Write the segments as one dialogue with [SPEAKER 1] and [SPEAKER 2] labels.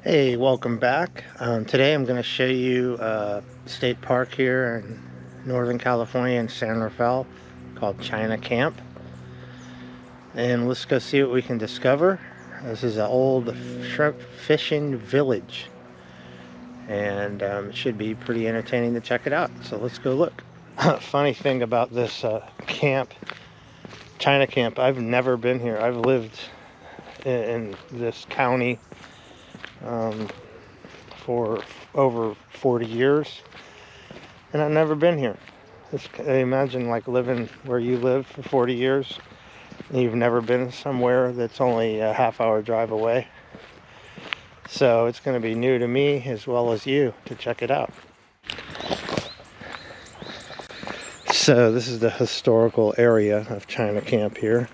[SPEAKER 1] Hey, welcome back. Today I'm going to show you a state park here in Northern California in San Rafael called China Camp. And let's go see what we can discover. This is an old shrimp fishing village. And it should be pretty entertaining to check it out. So let's go look. Funny thing about this camp, China Camp, I've never been here. I've lived in this county for over 40 years and I've never been here. Imagine like living where you live for 40 years and you've never been somewhere that's only a half-hour drive away. So it's going to be new to me as well as you to check it out. So this is the historical area of China Camp here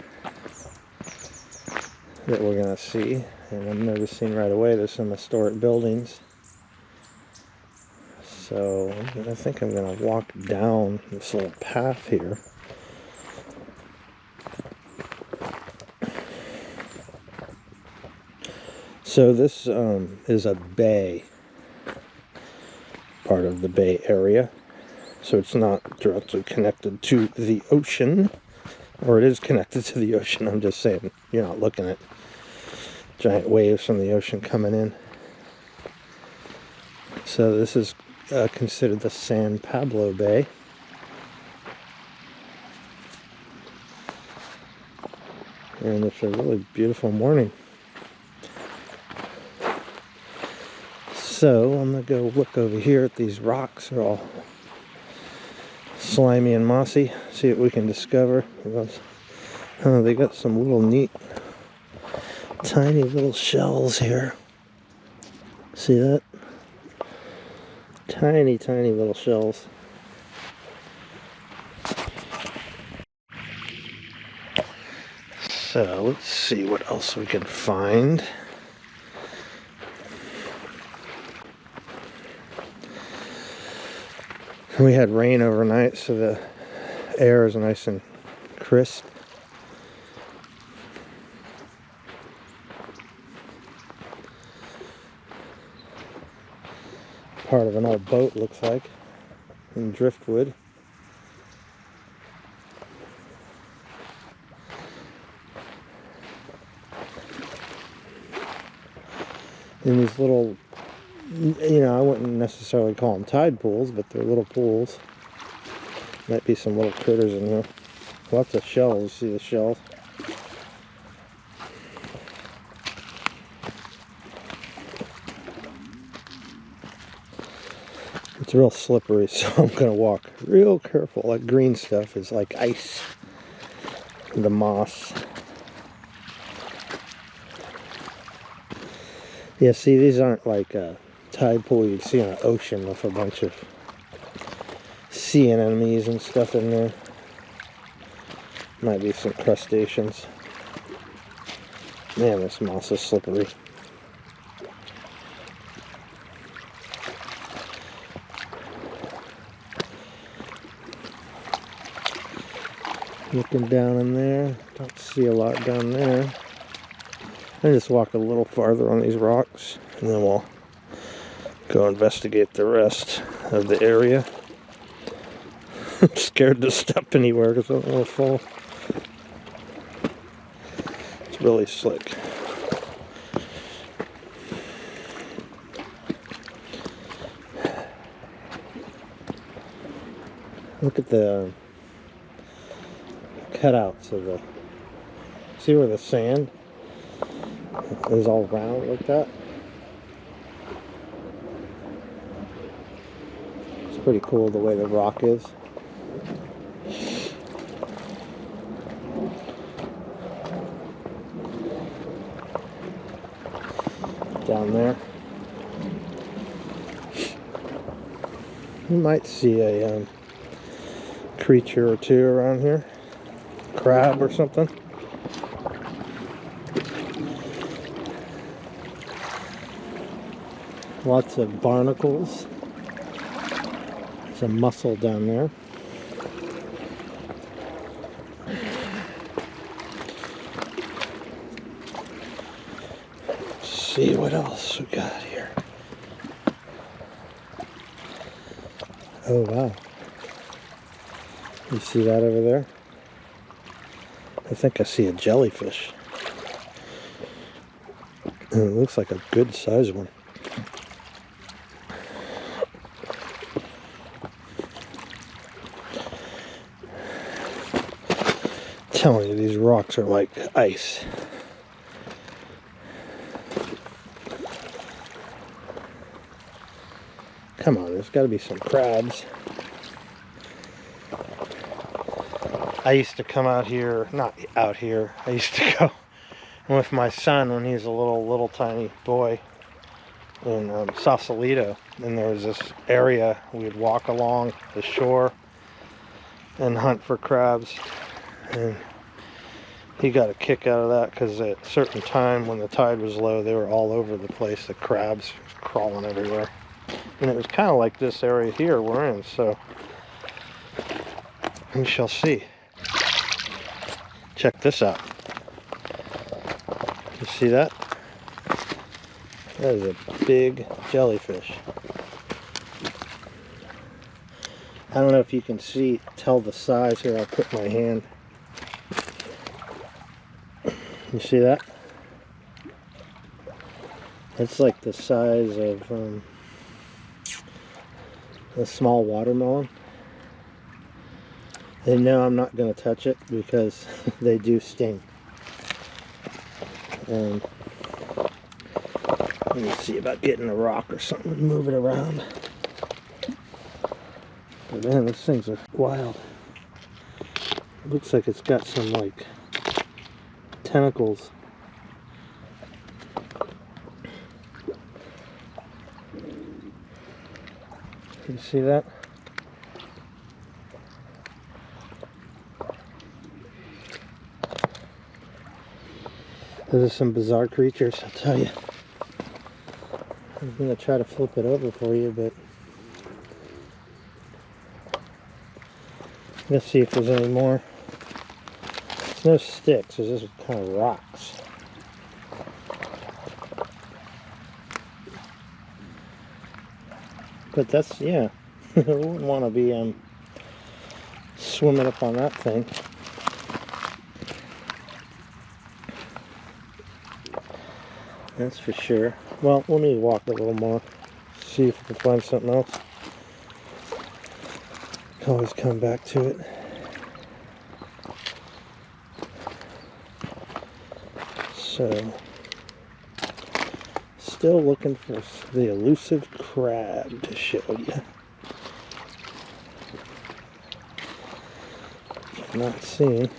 [SPEAKER 1] that we're going to see, and I'm noticing right away there's some historic buildings. So I think I'm going to walk down this little path here. So this is a bay, part of the Bay Area. So it's not directly connected to the ocean, or it is connected to the ocean. I'm just saying, you're not looking at giant waves from the ocean coming in. So this is considered the San Pablo Bay. And it's a really beautiful morning. So I'm going to go look over here at these rocks. They're all slimy and mossy. See what we can discover. Oh, they got some little neat, tiny little shells here. See that? Tiny, tiny little shells. So let's see what else we can find. We had rain overnight, so the air is nice and crisp. Part of an old boat, looks like, in driftwood. And these little, I wouldn't necessarily call them tide pools, but they're little pools. Might be some little critters in here. Lots of shells. You see the shells? It's real slippery, so I'm going to walk real careful. That green stuff is like ice. The moss. Yeah, see, these aren't like a tide pool you'd see in an ocean with a bunch of sea anemones and stuff in there. Might be some crustaceans. Man, this moss is slippery. Looking down in there, don't see a lot down there. I just walk a little farther on these rocks, and then we'll go investigate the rest of the area. I'm scared to step anywhere because I don't want to fall. It's really slick. Look at the cutouts of the, see where the sand is all round like that? It's pretty cool the way the rock is. Down there. You might see a creature or two around here. Crab or something. Lots of barnacles. Some mussel down there. see what else we got here. Oh wow. You see that over there? I think I see a jellyfish. And it looks like a good sized one. I'm telling you, these rocks are like ice. Come on, there's got to be some crabs. I used to come out here, not out here, I used to go with my son when he was a little tiny boy in Sausalito. And there was this area we'd walk along the shore and hunt for crabs. And he got a kick out of that because at a certain time when the tide was low, they were all over the place. The crabs crawling everywhere. And it was kind of like this area here we're in, so we shall see. Check this out. You see that? That is a big jellyfish. I don't know if you can tell the size here. I'll put my hand. You see that? It's like the size of a small watermelon. And no, I'm not going to touch it because they do sting. And let me see about getting a rock or something and move it around. But man, these things are wild. It looks like it's got some like tentacles. You see that? Those are some bizarre creatures, I'll tell you. I'm going to try to flip it over for you, but let's see if there's any more. There's no sticks, there's just kind of rocks. But that's, yeah, I wouldn't want to be swimming up on that thing. That's for sure. Well, let me walk a little more, see if we can find something else. Can always come back to it. So, still looking for the elusive crab to show you. Not seen.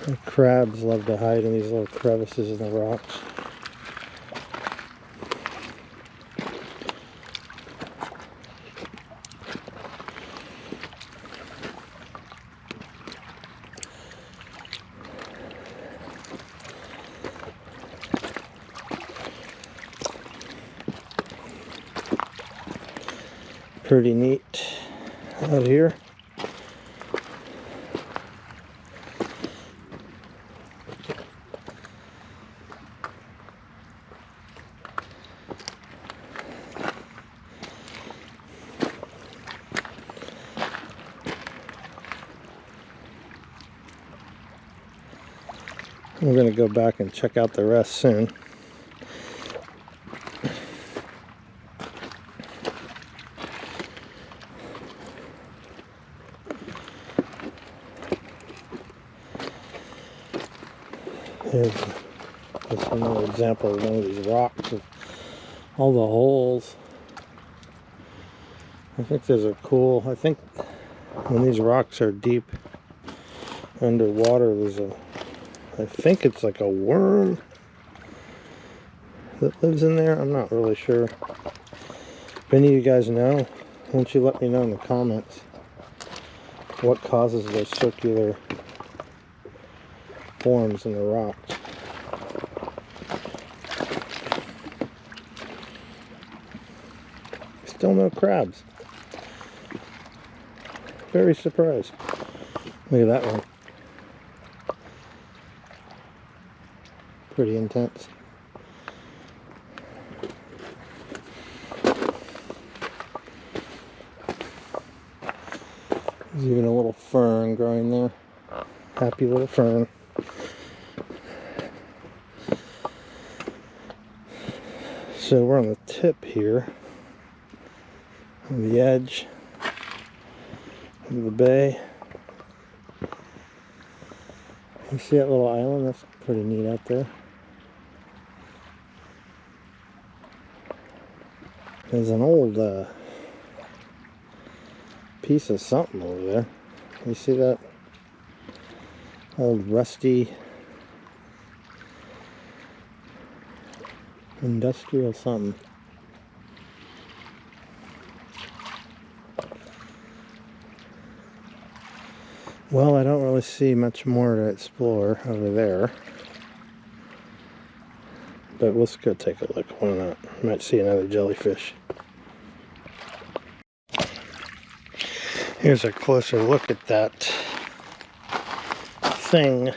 [SPEAKER 1] The crabs love to hide in these little crevices in the rocks. Pretty neat out here. We're going to go back and check out the rest soon. Here's another example of one of these rocks with all the holes. I think those are cool. I think when these rocks are deep underwater, I think it's like a worm that lives in there. I'm not really sure. If any of you guys know, why don't you let me know in the comments what causes those circular forms in the rocks. Still no crabs. Very surprised. Look at that one. pretty intense. There's even a little fern growing there. Happy little fern. So we're on the tip here, on the edge of the bay. You see that little island? That's pretty neat out there. There's an old piece of something over there. You see that? Old rusty industrial something. Well, I don't really see much more to explore over there. But let's go take a look. Why not? Might see another jellyfish. Here's a closer look at that thing.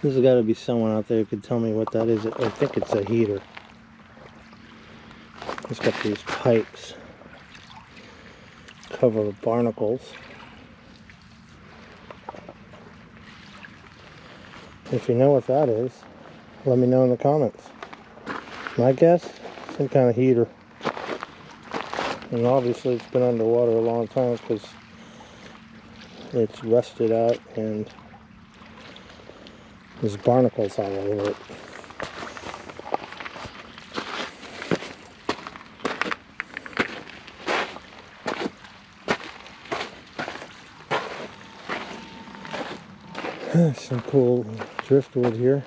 [SPEAKER 1] There's got to be someone out there who could tell me what that is. I think it's a heater. It's got these pipes covered with barnacles. If you know what that is, let me know in the comments. My guess, some kind of heater. And obviously it's been underwater a long time because it's rusted out and there's barnacles all over it. Some cool driftwood here.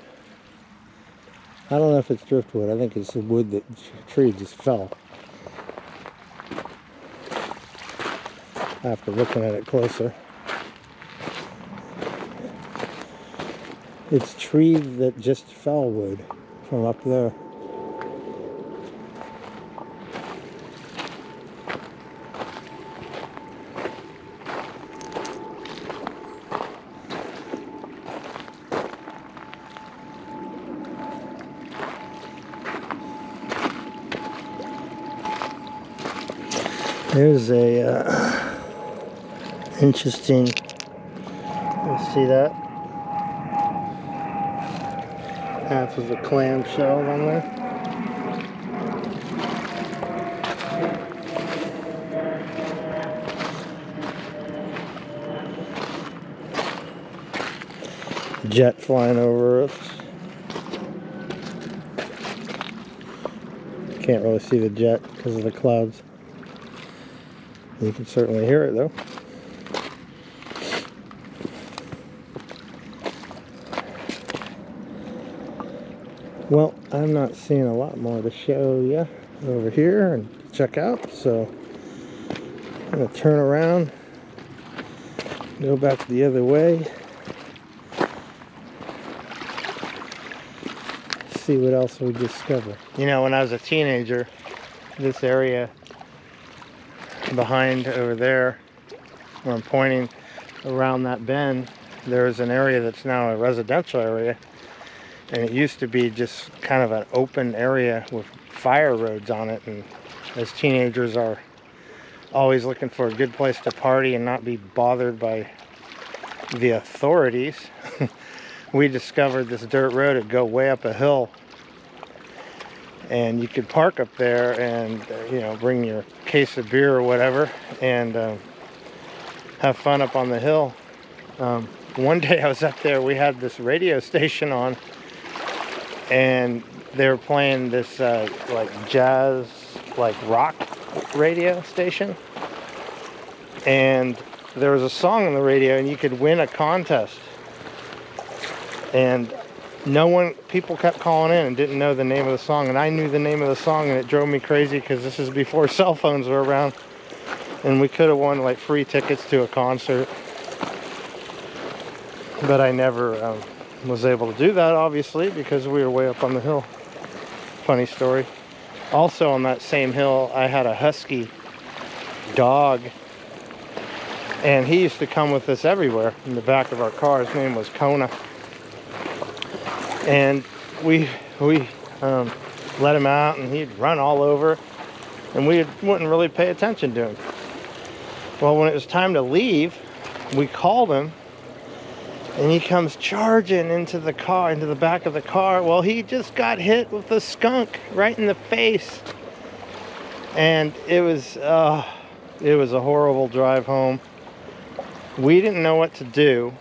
[SPEAKER 1] I don't know if it's driftwood. I think it's the wood that the tree just fell. After looking at it closer. It's tree that just fell wood from up there. There's a interesting, you see that? Half of a clam shell on there. Jet flying over us. Can't really see the jet because of the clouds. You can certainly hear it though. Well, I'm not seeing a lot more to show you over here and check out, so I'm going to turn around, go back the other way, see what else we discover. You know, when I was a teenager, this area behind over there, where I'm pointing around that bend, there's an area that's now a residential area. And it used to be just kind of an open area with fire roads on it. And as teenagers are always looking for a good place to party and not be bothered by the authorities, we discovered this dirt road that go way up a hill. And you could park up there and, you know, bring your case of beer or whatever and have fun up on the hill. One day I was up there, we had this radio station on. And they were playing this like jazz, like rock radio station. And there was a song on the radio and you could win a contest. And people kept calling in and didn't know the name of the song. And I knew the name of the song and it drove me crazy because this is before cell phones were around. And we could have won like free tickets to a concert. But I never was able to do that, obviously, because we were way up on the hill. Funny story. Also on that same hill, I had a husky dog, and he used to come with us everywhere in the back of our car. His name was Kona. And we let him out, and he'd run all over, and we wouldn't really pay attention to him. Well, when it was time to leave, we called him, and he comes charging into the car, into the back of the car. Well, he just got hit with a skunk right in the face, and it was a horrible drive home. We didn't know what to do.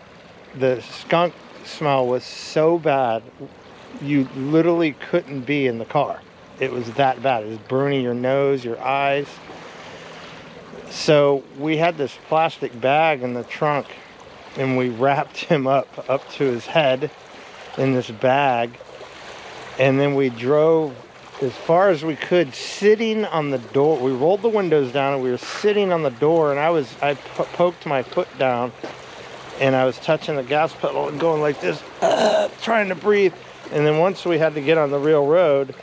[SPEAKER 1] The skunk smell was so bad, you literally couldn't be in the car. It was that bad. It was burning your nose, your eyes. So we had this plastic bag in the trunk, and we wrapped him up to his head in this bag, and then we drove as far as we could, sitting on the door. We rolled the windows down, and we were sitting on the door, and I poked my foot down, and I was touching the gas pedal and going like this, trying to breathe. And then once we had to get on the real road,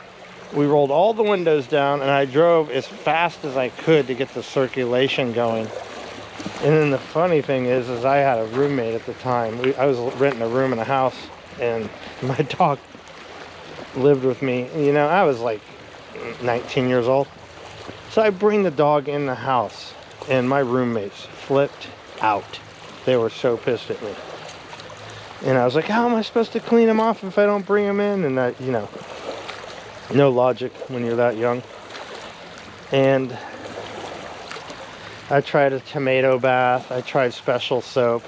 [SPEAKER 1] we rolled all the windows down, and I drove as fast as I could to get the circulation going. And then the funny thing is I had a roommate at the time. I was renting a room in a house, and my dog lived with me. You know, I was like 19 years old. So I bring the dog in the house, and my roommates flipped out. They were so pissed at me. And I was like, how am I supposed to clean him off if I don't bring him in? And that, you know, no logic when you're that young. And I tried a tomato bath. I tried special soap.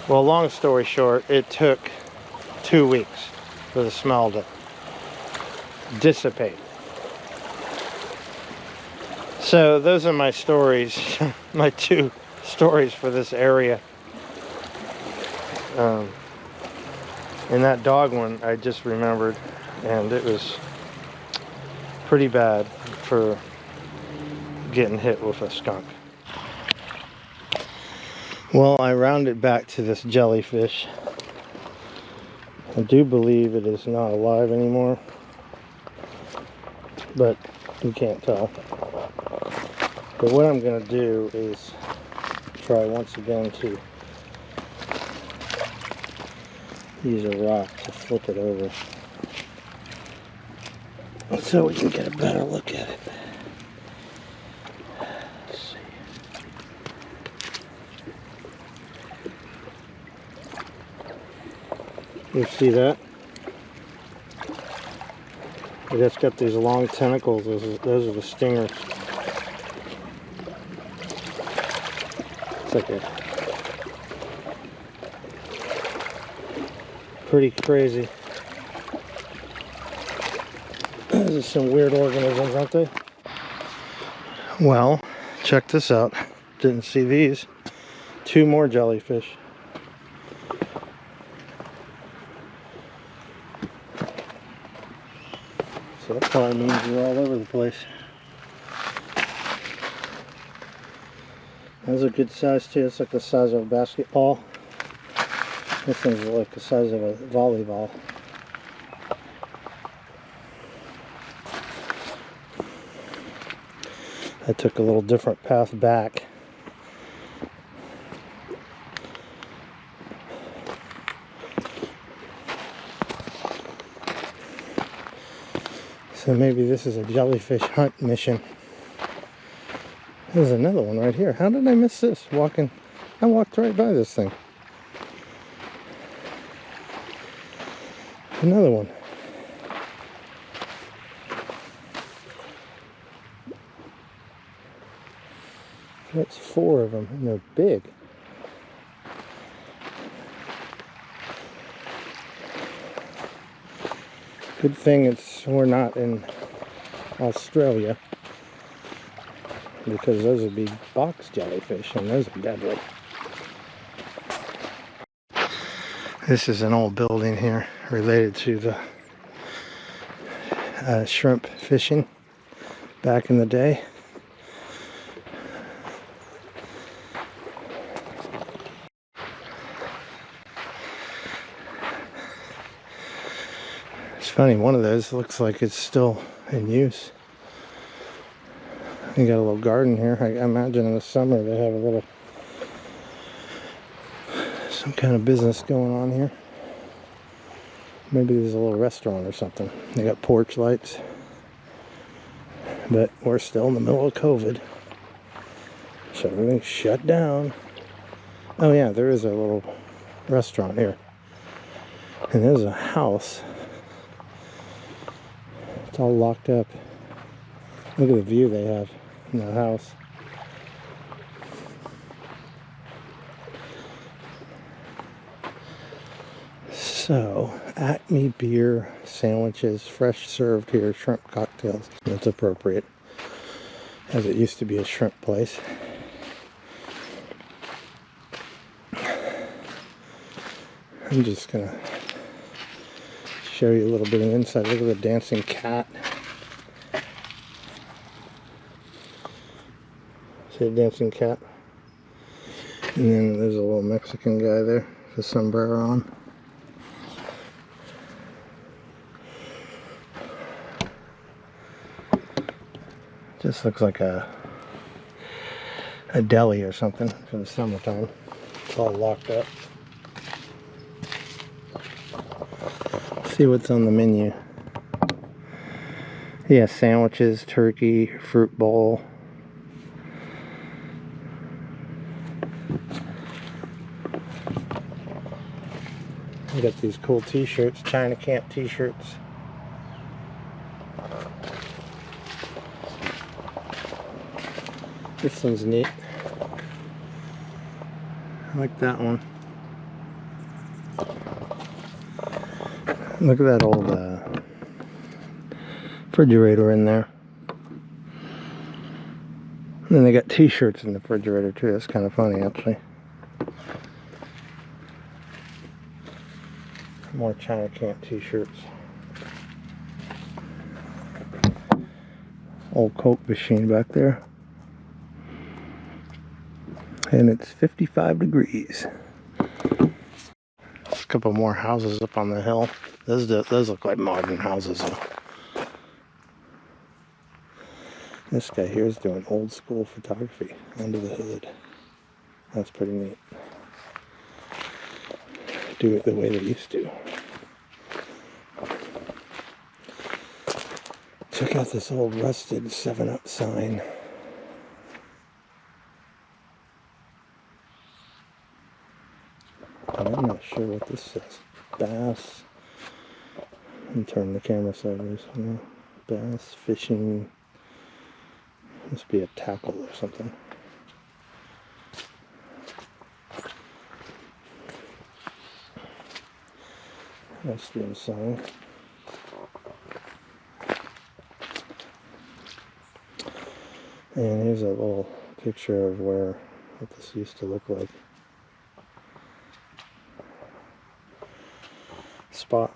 [SPEAKER 1] Well, long story short, it took 2 weeks for the smell to dissipate. So those are my stories, my 2 stories for this area. And that dog one I just remembered, and it was pretty bad for getting hit with a skunk. Well, I rounded back to this jellyfish. I do believe it is not alive anymore, but you can't tell. But what I'm going to do is try once again to use a rock to flip it over so we can get a better look at it. Let's see. You see that? It's got these long tentacles. Those are the stingers. It's like a pretty crazy. Those are some weird organisms, aren't they? Well, check this out. Didn't see these. 2 more jellyfish. So that probably means you're all over the place. That's a good size too. It's like the size of a basketball. This thing's like the size of a volleyball. I took a little different path back. So maybe this is a jellyfish hunt mission. There's another one right here. How did I miss this? I walked right by this thing. Another one. That's 4 of them, and they're big. Good thing we're not in Australia, because those would be box jellyfish, and those are deadly. This is an old building here related to the shrimp fishing back in the day. It's funny, one of those looks like it's still in use. You got a little garden here. I imagine in the summer they have some kind of business going on here. Maybe there's a little restaurant or something. They got porch lights. But we're still in the middle of COVID. So everything's shut down. Oh yeah, there is a little restaurant here. And there's a house. It's all locked up. Look at the view they have in the house. So, Acme beer, sandwiches, fresh served here, shrimp cocktails. That's appropriate, as it used to be a shrimp place. I'm just gonna show you a little bit of inside. Look at the dancing cat. See the dancing cat? And then there's a little Mexican guy there with a sombrero on. Just looks like a deli or something for the summertime. It's all locked up. Let's see what's on the menu. Yeah, sandwiches, turkey, fruit bowl. We got these cool t-shirts, China Camp t-shirts. This one's neat. I like that one. Look at that old refrigerator in there. And then they got t-shirts in the refrigerator too. That's kind of funny actually. More China Camp t-shirts. Old Coke machine back there. And it's 55 degrees. There's a couple more houses up on the hill. Those look like modern houses though. This guy here is doing old school photography under the hood. That's pretty neat. Do it the way they used to. Check out this old rusted 7-Up sign. I'm not sure what this says. Bass. And turn the camera sideways. No. Bass fishing. Must be a tackle or something. That's the inside. And here's a little picture of what this used to look like.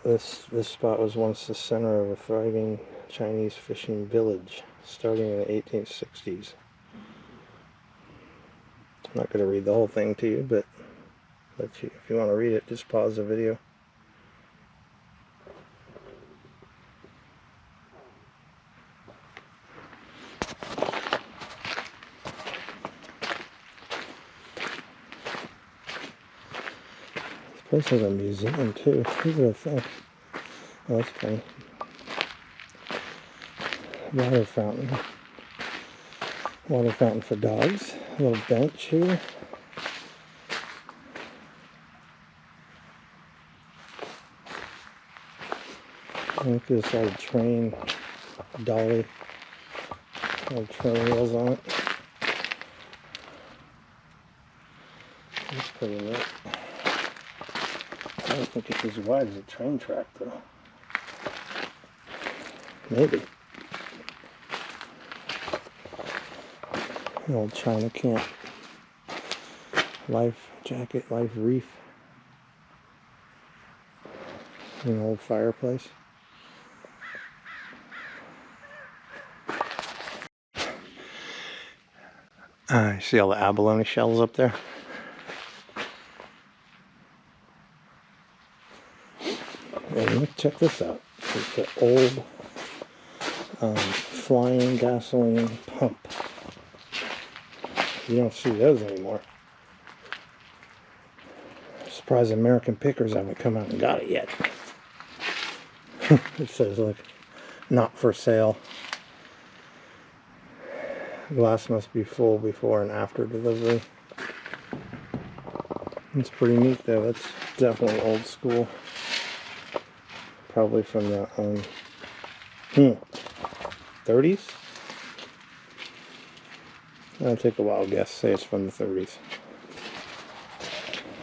[SPEAKER 1] This spot was once the center of a thriving Chinese fishing village starting in the 1860s. I'm not going to read the whole thing to you, but if you want to read it, just pause the video. This is a museum too. Look at that thing. Oh, that's funny. Water fountain. Water fountain for dogs. A little bench here. Look at this old train dolly. Old train wheels on it. That's pretty neat. I don't think it's as wide as a train track though. Maybe. An old China Camp. Life jacket, life reef. An old fireplace. You see all the abalone shells up there? And check this out. It's an old flying gasoline pump. You don't see those anymore. I'm surprised American pickers haven't come out and got it yet. It says like not for sale. Glass must be full before and after delivery. It's pretty neat though. That's definitely old school. Probably from the 30s? I'll take a wild guess. Say it's from the 30s.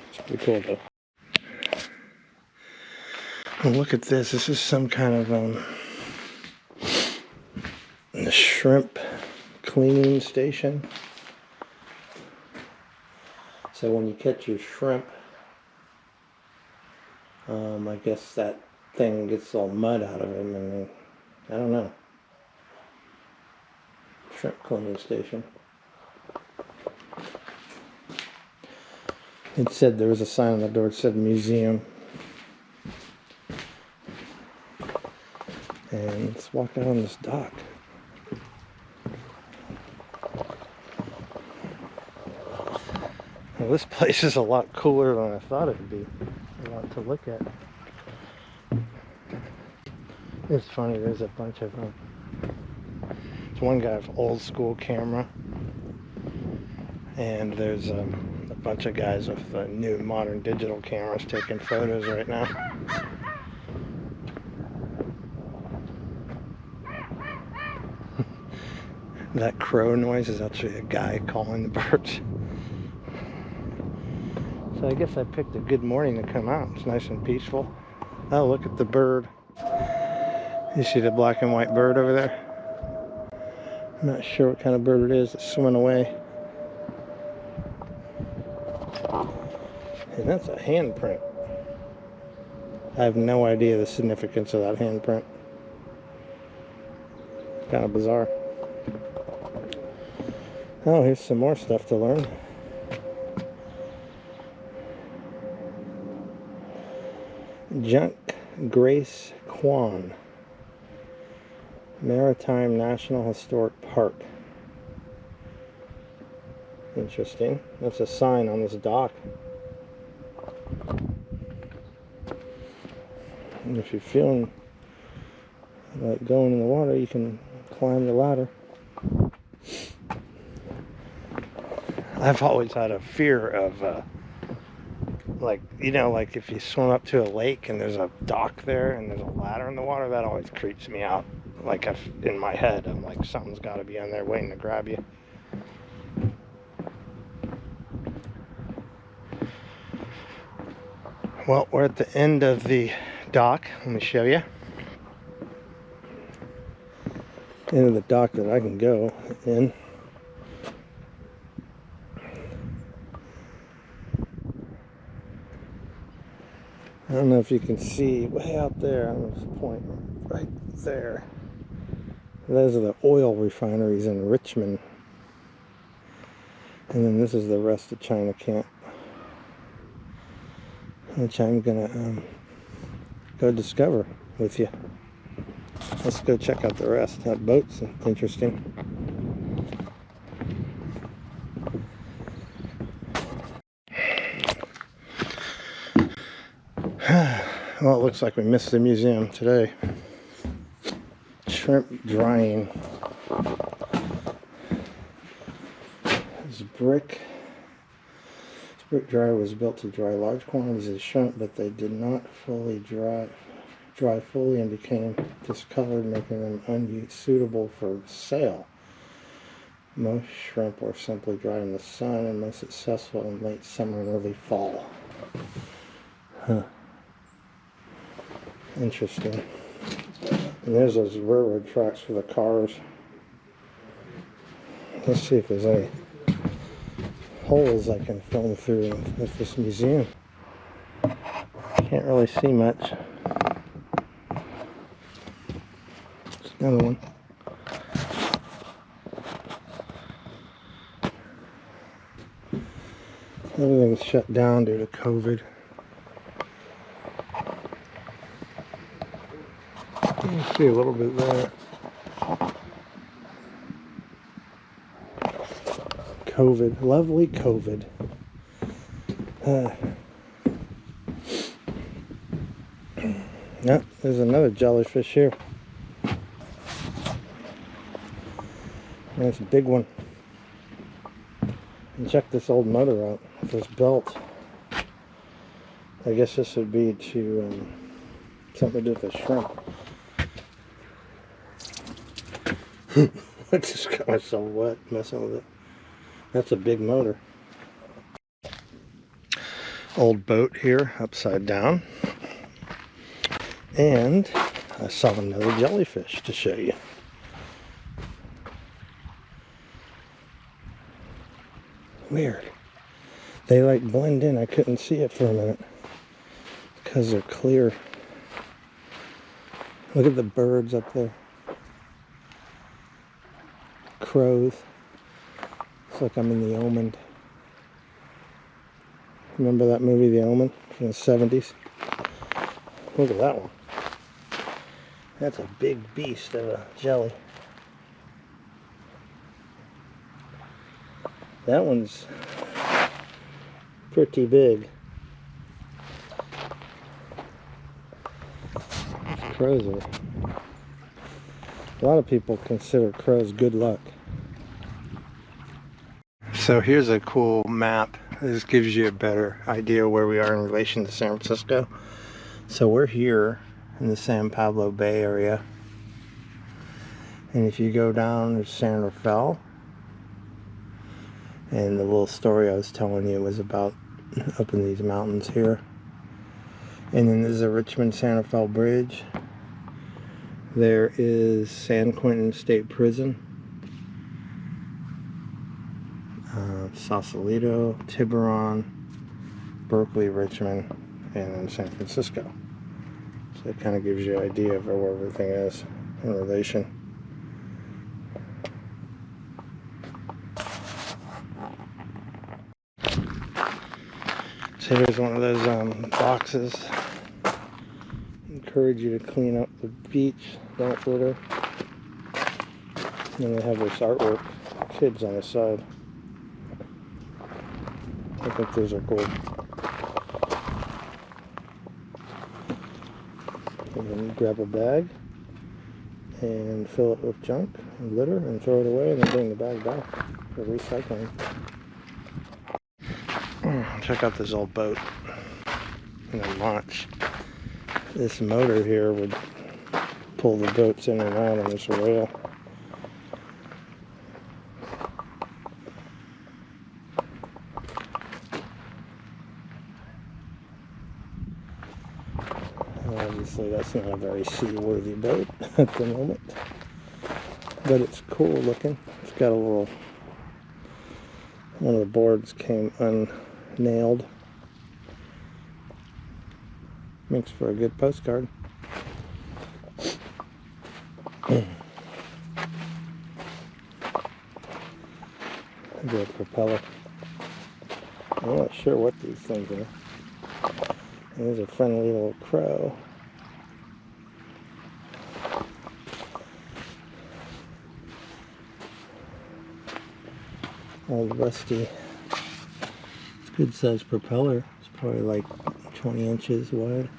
[SPEAKER 1] It's pretty cool though. Well, look at this. This is some kind of shrimp cleaning station. So when you catch your shrimp, I guess that thing gets all mud out of him, and I don't know. Shrimp cleaning station. It said there was a sign on the door that said museum. And let's walk out on this dock. Well, this place is a lot cooler than I thought it would be. A lot to look at. It's funny, there's a bunch of them. There's one guy with old school camera. And there's a bunch of guys with new modern digital cameras taking photos right now. That crow noise is actually a guy calling the birds. So I guess I picked a good morning to come out. It's nice and peaceful. Oh, look at the bird. You see the black and white bird over there? I'm not sure what kind of bird it is. It's swimming away. And that's a handprint. I have no idea the significance of that handprint. Kind of bizarre. Oh, here's some more stuff to learn. Junk Grace Kwan Maritime National Historic Park. Interesting. That's a sign on this dock. And if you're feeling like going in the water, you can climb the ladder. I've always had a fear of like, you know, like if you swim up to a lake and there's a dock there and there's a ladder in the water, that always creeps me out. Like in my head, I'm like, something's got to be on there waiting to grab you. Well, we're at the end of the dock. Let me show you. End of the dock that I can go in. I don't know if you can see way out there on this point right there. Those are the oil refineries in Richmond. And then this is the rest of China Camp, which I'm gonna go discover with you. Let's go check out the rest. That boat's interesting. Well, it looks like we missed the museum today. Shrimp drying. This brick dryer was built to dry large quantities of shrimp, but they did not fully dry fully and became discolored, making them unsuitable for sale. Most shrimp were simply dried in the sun and most successful in late summer and early fall. Huh. Interesting. And there's those railroad tracks for the cars. Let's see if there's any holes I can film through with this museum. Can't really see much. There's another one. Everything's shut down due to COVID. You can see a little bit there. COVID, lovely COVID. Yep, there's another jellyfish here. That's a big one. And check this old motor out. This belt. I guess this would be to something to do with the shrimp. I just got myself wet messing with it. That's a big motor. Old boat here, upside down. And I saw another jellyfish to show you. Weird. They like blend in. I couldn't see it for a minute because they're clear. Look at the birds up there. Crows. It's like I'm in The Omen. Remember that movie, The Omen, from the 70s? Look at that one. That's a big beast of a jelly. That one's pretty big. Crows are... A lot of people consider crows good luck. So here's a cool map. This gives you a better idea where we are in relation to San Francisco. So we're here in the San Pablo Bay area. And if you go down to San Rafael, and the little story I was telling you was about up in these mountains here. And then there's a Richmond San Rafael Bridge. There is San Quentin State Prison. Sausalito, Tiburon, Berkeley, Richmond, and then San Francisco. So it kind of gives you an idea of where everything is in relation. So here's one of those boxes. Encourage you to clean up the beach, don't litter. And then they have this artwork, kids on the side. I think those are cool. And then you grab a bag and fill it with junk and litter and throw it away, and then bring the bag back for recycling. Check out this old boat and then launch. This motor here would pull the boats in and out on this rail. Obviously that's not a very seaworthy boat at the moment, but it's cool looking. It's got a little, one of the boards came unnailed. Makes for a good postcard. Good propeller. I'm not sure what these things are. There's a friendly little crow. Old rusty. It's a good sized propeller. It's probably like 20 inches wide.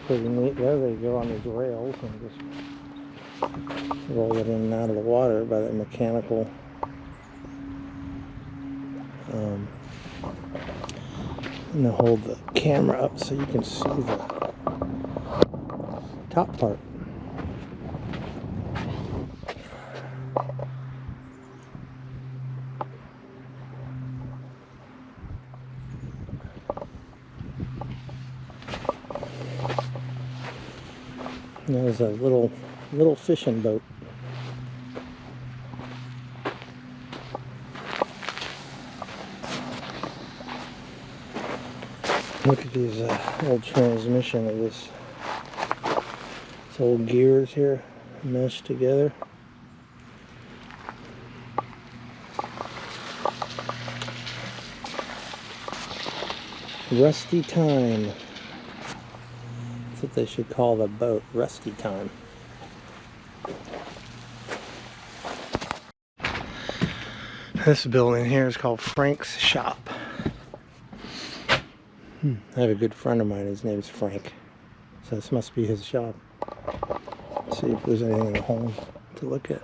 [SPEAKER 1] Pretty neat. There they go on these rails and just roll it in and out of the water by that mechanical and they hold the camera up so you can see the top part. There's a little fishing boat. Look at these old transmission of this old gears here meshed together. Rusty time. That's what they should call the boat, rusty time. This building here is called Frank's Shop. I have a good friend of mine, his name is Frank. So this must be his shop. Let's see if there's anything in the home to look at.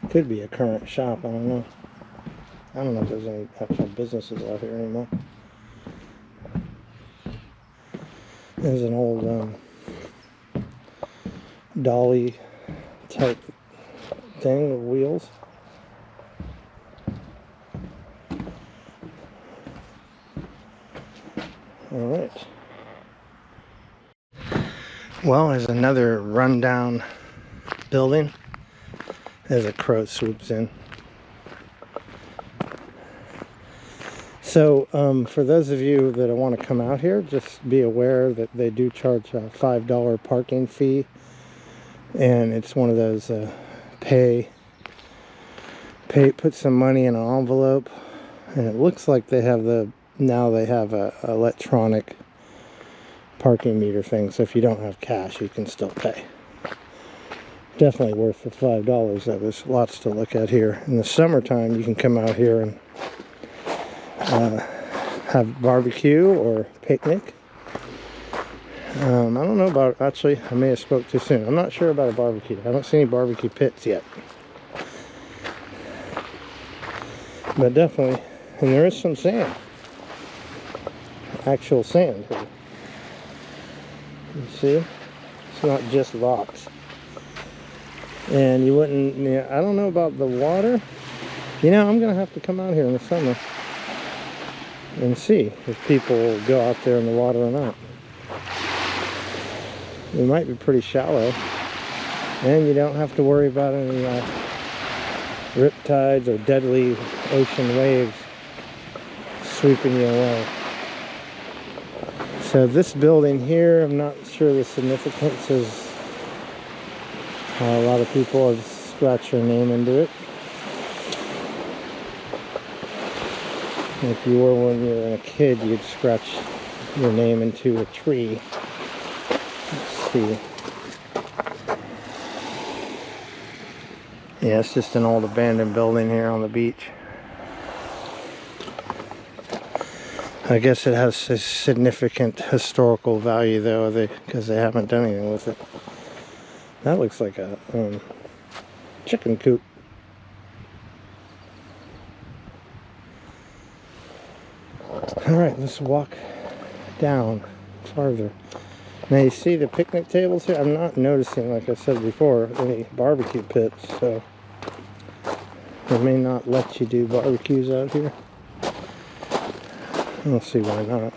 [SPEAKER 1] Could be a current shop, I don't know. I don't know if there's any actual businesses out here anymore. There's an old dolly type thing with wheels. Alright. Well, there's another rundown building as a crow swoops in. So, for those of you that want to come out here, just be aware that they do charge a $5 parking fee. And it's one of those put some money in an envelope. And it looks like they have now they have a electronic parking meter thing. So if you don't have cash, you can still pay. Definitely worth the $5 though. There's lots to look at here. In the summertime, you can come out here and have barbecue or picnic. I don't know about, actually, I may have spoke too soon. I'm not sure about a barbecue. I don't see any barbecue pits yet. But definitely, and there is some sand. Actual sand here. You see? It's not just rocks. And you wouldn't, I don't know about the water. You know, I'm going to have to come out here in the summer and see if people go out there in the water or not. It might be pretty shallow, and you don't have to worry about any riptides or deadly ocean waves sweeping you away. So this building here, I'm not sure the significance is. A lot of people have scratched their name into it. If you were when you were a kid, you'd scratch your name into a tree. Let's see. Yeah, it's just an old abandoned building here on the beach. I guess it has a significant historical value though, because they haven't done anything with it. That looks like a chicken coop. Alright, let's walk down farther. Now you see the picnic tables here? I'm not noticing, like I said before, any barbecue pits, so they may not let you do barbecues out here. We'll see why not.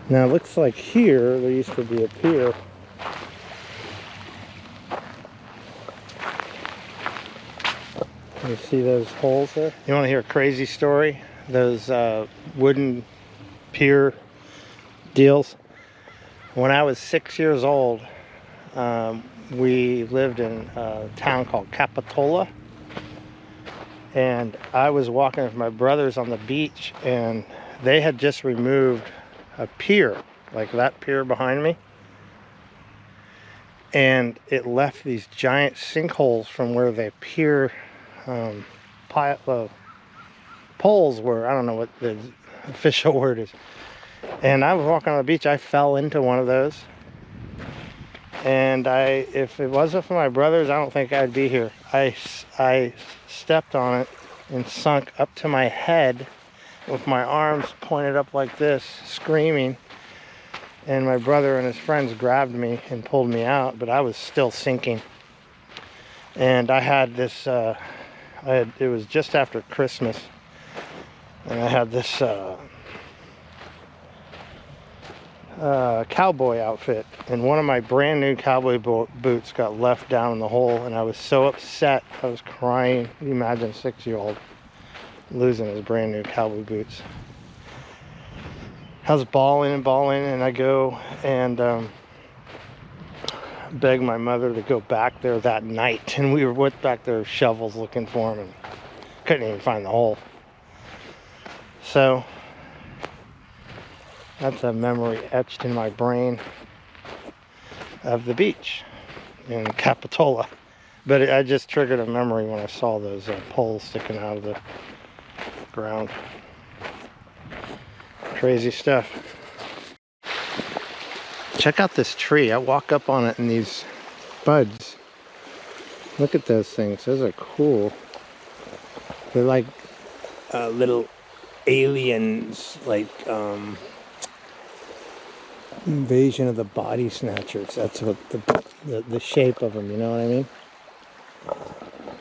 [SPEAKER 1] Now it looks like here, there used to be a pier. You see those holes there? You want to hear a crazy story? Those wooden pier deals. When I was 6 years old, we lived in a town called Capitola. And I was walking with my brothers on the beach, and they had just removed a pier, like that pier behind me. And it left these giant sinkholes from where the pier poles were. I don't know what the official word is. And I was walking on the beach. I fell into one of those. And if it wasn't for my brothers, I don't think I'd be here. I stepped on it and sunk up to my head with my arms pointed up like this, screaming. And my brother and his friends grabbed me and pulled me out, but I was still sinking. And I had this, it was just after Christmas, and I had this cowboy outfit, and one of my brand new cowboy boots got left down in the hole, and I was so upset. I was crying. Can you imagine a 6-year-old losing his brand new cowboy boots? I was bawling and bawling, and I go and begged my mother to go back there that night, and we went back there with shovels looking for him and couldn't even find the hole. So that's a memory etched in my brain of the beach in Capitola. But I just triggered a memory when I saw those poles sticking out of the ground. Crazy stuff. Check out this tree. I walk up on it and these buds. Look at those things. Those are cool. They're like little aliens, like invasion of the body snatchers. That's what the shape of them, you know what I mean?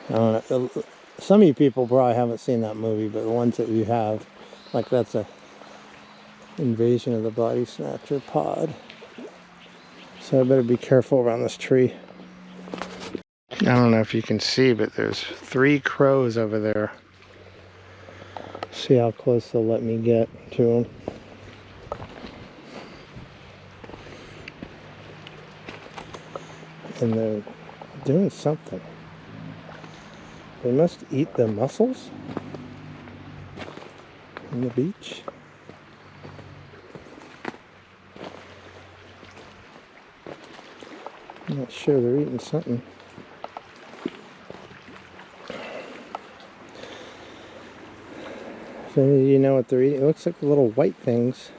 [SPEAKER 1] I don't know. Some of you people probably haven't seen that movie, but the ones that you have, like that's a invasion of the body snatcher pod. So I better be careful around this tree. I don't know if you can see, but there's 3 crows over there. See how close they'll let me get to them. And they're doing something. They must eat the mussels on the beach. I'm not sure, they're eating something. If any of you know what they're eating, it looks like little white things.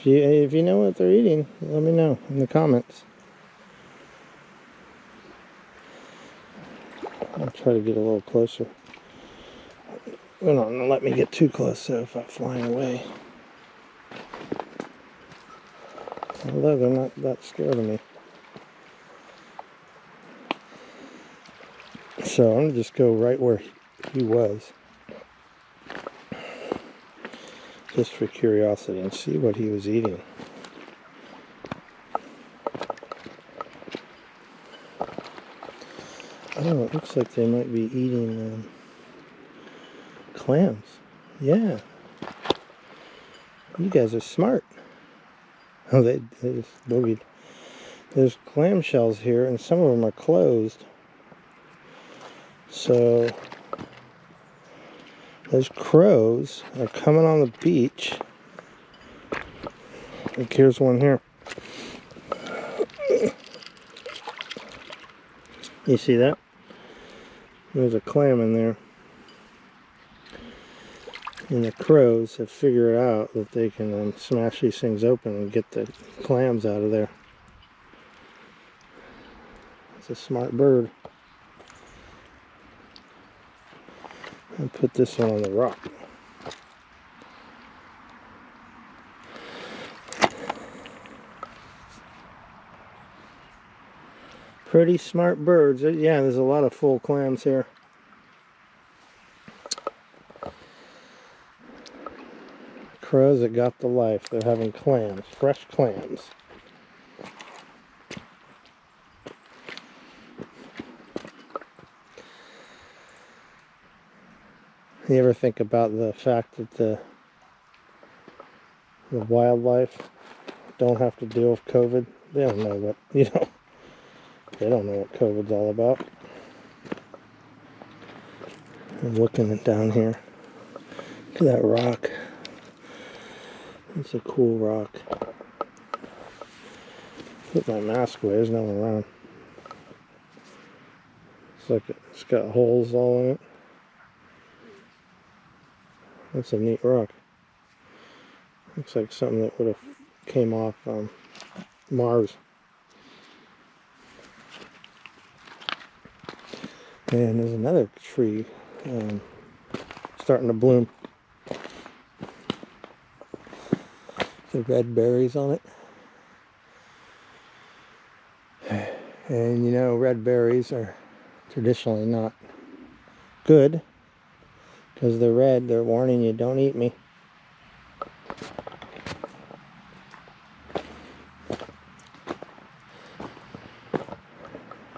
[SPEAKER 1] If you know what they're eating, let me know in the comments. I'll try to get a little closer. Well, don't let me get too close so if I'm flying away. Although they're not that scared of me. So I'm going to just go right where he was. Just for curiosity and see what he was eating. Oh, it looks like they might be eating clams. Yeah. You guys are smart. Oh, they just boogied. There's clam shells here, and some of them are closed. So those crows are coming on the beach. Like here's one here. You see that? There's a clam in there. And the crows have figured out that they can smash these things open and get the clams out of there. It's a smart bird. I'll put this one on the rock. Pretty smart birds. Yeah, there's a lot of full clams here. Crows that got the life. They're having clams, fresh clams. You ever think about the fact that the wildlife don't have to deal with COVID? They don't know what, they don't know what COVID's all about. I'm looking at down here. Look at that rock. It's a cool rock. Put my mask away, there's no one around. It's like it's got holes all in it. That's a neat rock. Looks like something that would have came off Mars. And there's another tree starting to bloom. The red berries on it. And red berries are traditionally not good. Because they're red, they're warning you, don't eat me.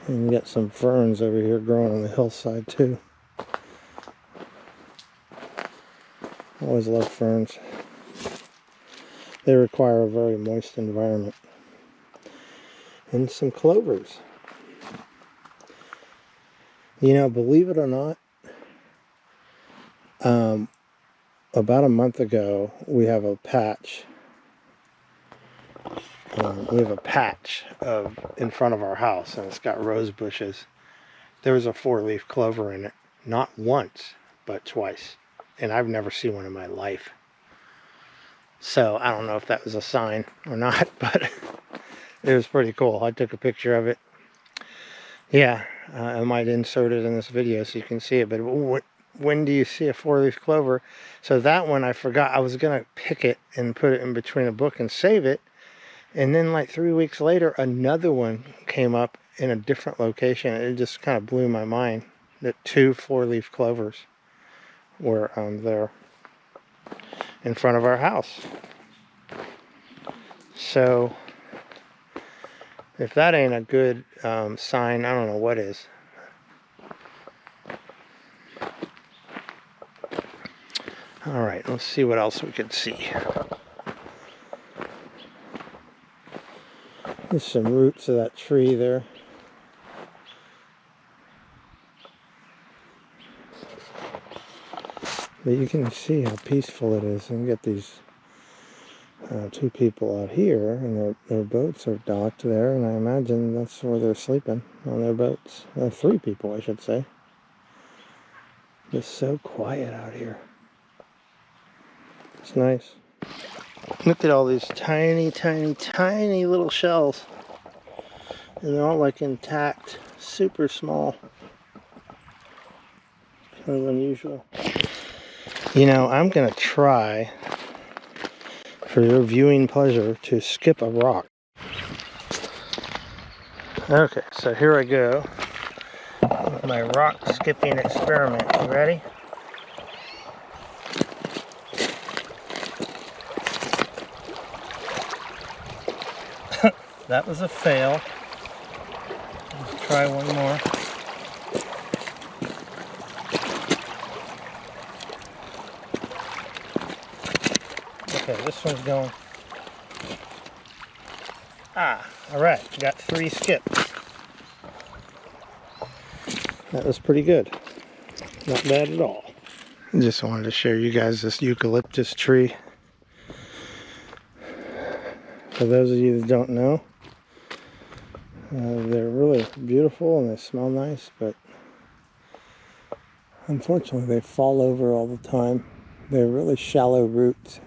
[SPEAKER 1] And you got some ferns over here growing on the hillside too. Always love ferns. They require a very moist environment. and some clovers. You know, believe it or not, about a month ago, we have a patch. We have a patch in front of our house, and it's got rose bushes. There was a 4-leaf clover in it, not once, but twice, and I've never seen one in my life. So I don't know if that was a sign or not, but it was pretty cool. I took a picture of it. Yeah, I might insert it in this video so you can see it, but when do you see a 4-leaf clover? So that one I forgot. I was gonna pick it and put it in between a book and save it, and then like 3 weeks later another one came up in a different location. It just kind of blew my mind that 2 4-leaf clovers were there in front of our house. So if that ain't a good sign, I don't know what is. All right, let's see what else we can see. There's some roots of that tree there. But you can see how peaceful it is. And you get these 2 people out here, and their boats are docked there, and I imagine that's where they're sleeping, on their boats. 3 people, I should say. It's so quiet out here. It's nice. Look at all these tiny, tiny, tiny little shells. And they're all like intact, super small. Kind of unusual. You know, I'm going to try, for your viewing pleasure, to skip a rock. Okay, so here I go with my rock skipping experiment. You ready? That was a fail. Let's try one more. Okay, this one's going. Alright, got 3 skips. That was pretty good. Not bad at all. Just wanted to show you guys this eucalyptus tree. For those of you that don't know, they're really beautiful and they smell nice, but unfortunately they fall over all the time. They're really shallow roots.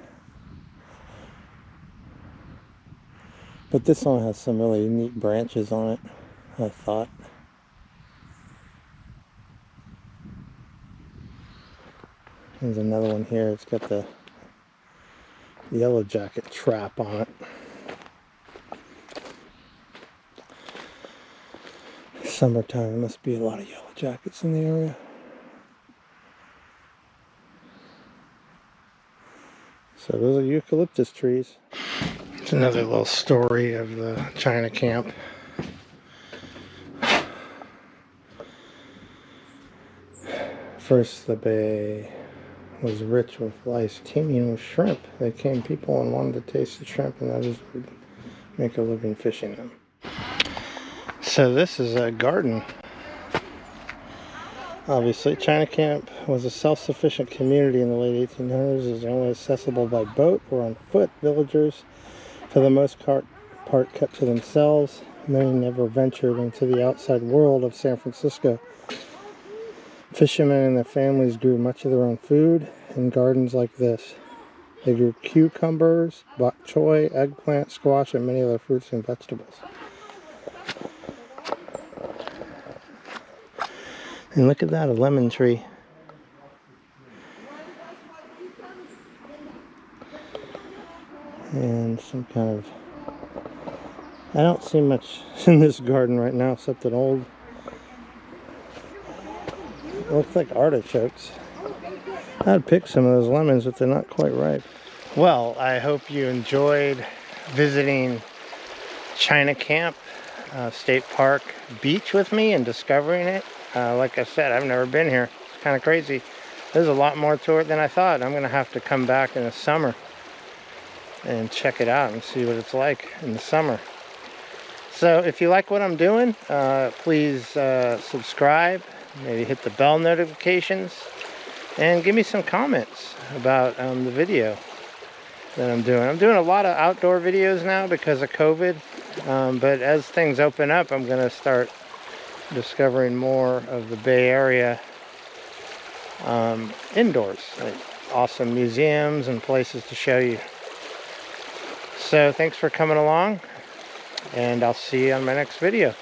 [SPEAKER 1] But this one has some really neat branches on it, I thought. There's another one here. It's got the yellow jacket trap on it. Summertime, there must be a lot of yellow jackets in the area. So those are eucalyptus trees. It's another little story of the China camp. First, the bay was rich with lice, teeming with shrimp. They came people and wanted to taste the shrimp, and others would make a living fishing them. So this is a garden. Obviously, China Camp was a self-sufficient community in the late 1800s. It was only accessible by boat or on foot. Villagers, for the most part, kept to themselves. Many never ventured into the outside world of San Francisco. Fishermen and their families grew much of their own food in gardens like this. They grew cucumbers, bok choy, eggplant, squash, and many other fruits and vegetables. And look at that, a lemon tree. And some kind of... I don't see much in this garden right now except an old... It looks like artichokes. I'd pick some of those lemons, but they're not quite ripe. Well, I hope you enjoyed visiting China Camp State Park Beach with me and discovering it. Like I said, I've never been here. It's kind of crazy. There's a lot more to it than I thought. I'm going to have to come back in the summer and check it out and see what it's like in the summer. So if you like what I'm doing, please subscribe, maybe hit the bell notifications, and give me some comments about the video that I'm doing. I'm doing a lot of outdoor videos now because of COVID, but as things open up, I'm going to start discovering more of the Bay Area indoors, like awesome museums and places to show you. So thanks for coming along, and I'll see you on my next video.